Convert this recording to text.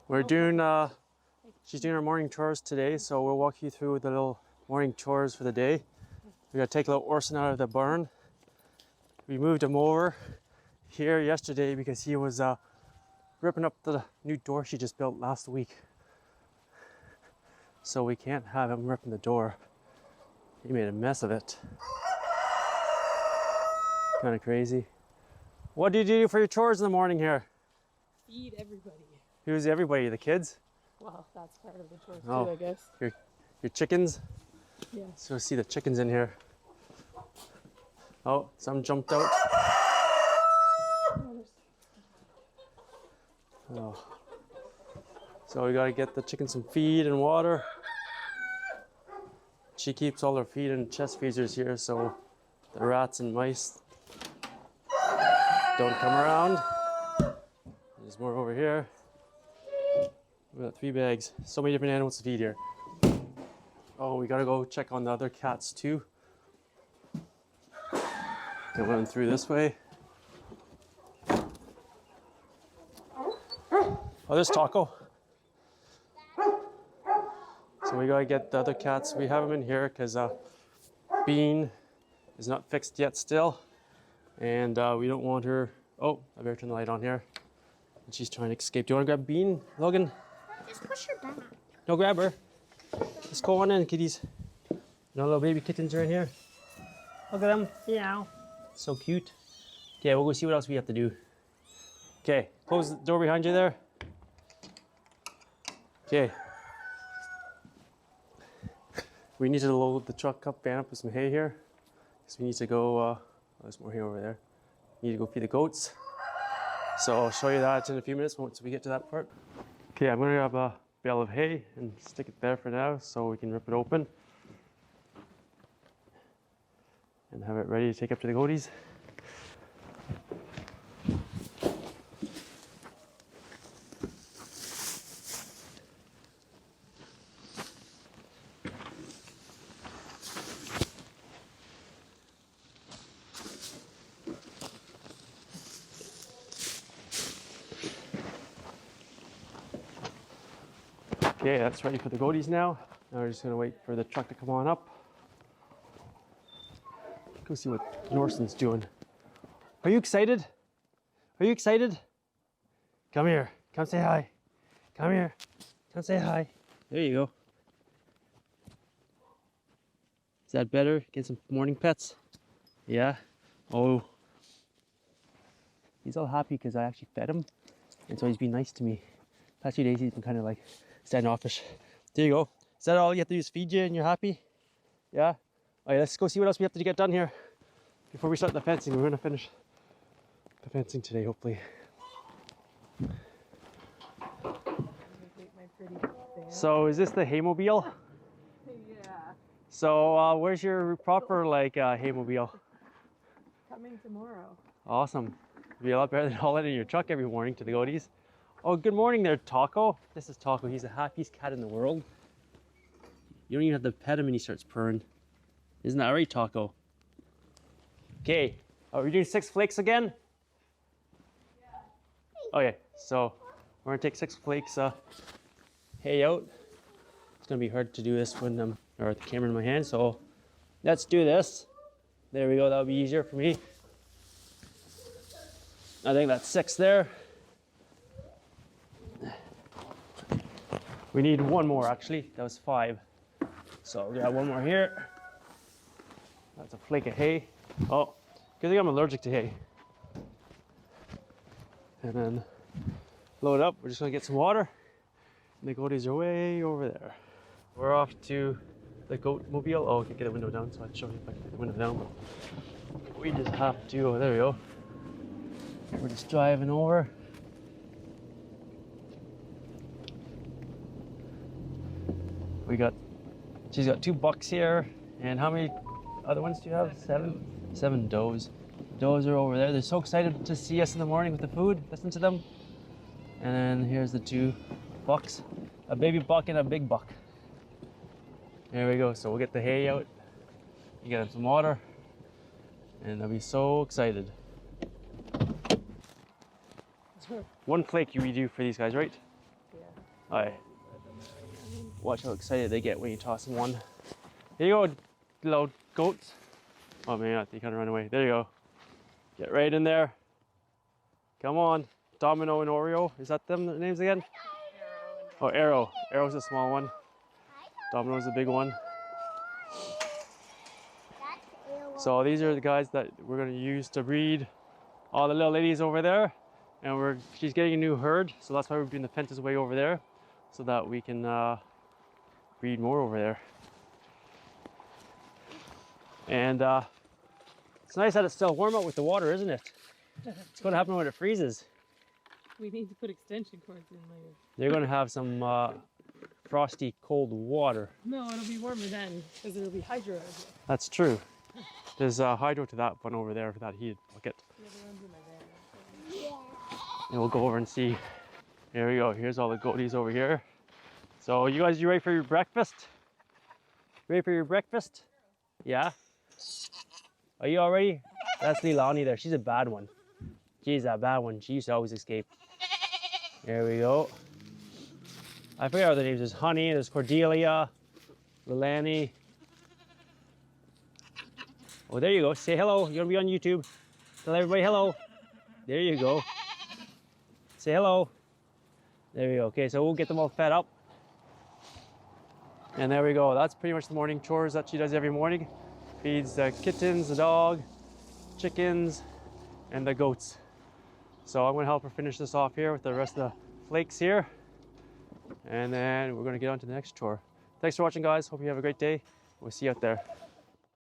We're doing, she's doing her morning chores today, so we'll walk you through the little morning chores for the day. We gotta take little Orson out of the barn. We moved him over here yesterday because he was ripping up the new door she just built last week. So we can't have him ripping the door. He made a mess of it. Kind of crazy. What do you do for your chores in the morning here? Feed everybody. Who's everybody? The kids? Well, that's part of the chores too, Oh, I guess. Your chickens? Yeah. So see the chickens in here. Oh, some jumped out. Oh. So we gotta get the chickens some feed and water. She keeps all her feed in chest freezers here, so the rats and mice don't come around. There's more over here. We got 3 bags. So many different animals to feed here. Oh, we gotta go check on the other cats too. Get one through this way. Oh, there's Taco. So we gotta get the other cats. We have them in here because Bean is not fixed yet still. And we don't want her. Oh, I better turn the light on here. And she's trying to escape. Do you want to grab Bean, Logan? Just push her back. No, grab her. Let's go on in, kitties. No little baby kittens are in here. Look at them. Meow. So cute. Okay, we'll go see what else we have to do. Okay, close the door behind you there. Okay. We need to load the truck up, van up with some hay here. Because we need to go, there's more hay over there. We need to go feed the goats. So I'll show you that in a few minutes once we get to that part. Okay, I'm gonna grab a bale of hay and stick it there for now so we can rip it open. And have it ready to take up to the goaties. Okay, that's ready for the goaties now. Now we're just gonna wait for the truck to come on up. Go see what Norson's doing. Are you excited? Are you excited? Come here. Come say hi. Come here. Come say hi. There you go. Is that better? Get some morning pets? Yeah? Oh. He's all happy because I actually fed him. And so he's been nice to me. Past few days he's been kind of like standoffish. There you go. Is that all you have to do is feed you and you're happy? Yeah? Alright, let's go see what else we have to get done here before we start the fencing. We're going to finish the fencing today, hopefully. So is this the haymobile? Yeah. So where's your proper like haymobile? Coming tomorrow. Awesome. It'd be a lot better than hauling in your truck every morning to the goaties. Oh, good morning there, Taco. This is Taco. He's the happiest cat in the world. You don't even have to pet him and he starts purring. Isn't that right, Taco? Okay. Are we doing 6 flakes again? Yeah. Okay, so we're gonna take 6 flakes hay out. It's gonna be hard to do this when I'm or with the camera in my hand, so let's do this. There we go, that'll be easier for me. I think that's 6 there. We need 1 more actually, that was 5. So we got 1 more here. That's a flake of hay. Oh, good thing I'm allergic to hay. And then load up, we're just gonna get some water. And the goaties are way over there. We're off to the goat mobile. Oh, I can get the window down, so I'd show you if I can get the window down. But we just have to, oh, there we go. We're just driving over. She's got 2 bucks here. And how many other ones do you have? 7? 7 does. Does are over there. They're so excited to see us in the morning with the food. Listen to them. And then here's the 2 bucks. A baby buck and a big buck. There we go. So we'll get the hay out. You get them some water. And they'll be so excited. 1 flake you redo for these guys, right? Yeah. Hi. Watch how excited they get when you toss them one. Here you go, little goats. Oh, maybe not. They kind of run away. There you go. Get right in there. Come on. Domino and Oreo. Is that them the names again? Oh, Arrow. Arrow's a small one. Domino's a big one. So these are the guys that we're going to use to breed all the little ladies over there. And she's getting a new herd. So that's why we're doing the fences way over there, so that we can breed more over there. And it's nice that it's still warm out with the water, isn't it? What's going to happen when it freezes? We need to put extension cords in later. They're going to have some frosty cold water. No, it'll be warmer then, because it'll be hydro. That's true. There's a hydro to that one over there for that heated bucket. The other one's in my van. And we'll go over and see. Here we go. Here's all the goaties over here. So you guys, you ready for your breakfast? Ready for your breakfast? Yeah? Are you all ready? That's Leilani there. She's a bad one. She's a bad one. She used to always escape. There we go. I forget what the names. There's Honey, there's Cordelia, Leilani. Oh, there you go. Say hello. You're going to be on YouTube. Tell everybody hello. There you go. Say hello. There we go. Okay, so we'll get them all fed up. And there we go. That's pretty much the morning chores that she does every morning. Feeds the kittens, the dog, chickens, and the goats. So I'm going to help her finish this off here with the rest of the flakes here. And then we're going to get on to the next chore. Thanks for watching, guys. Hope you have a great day. We'll see you out there.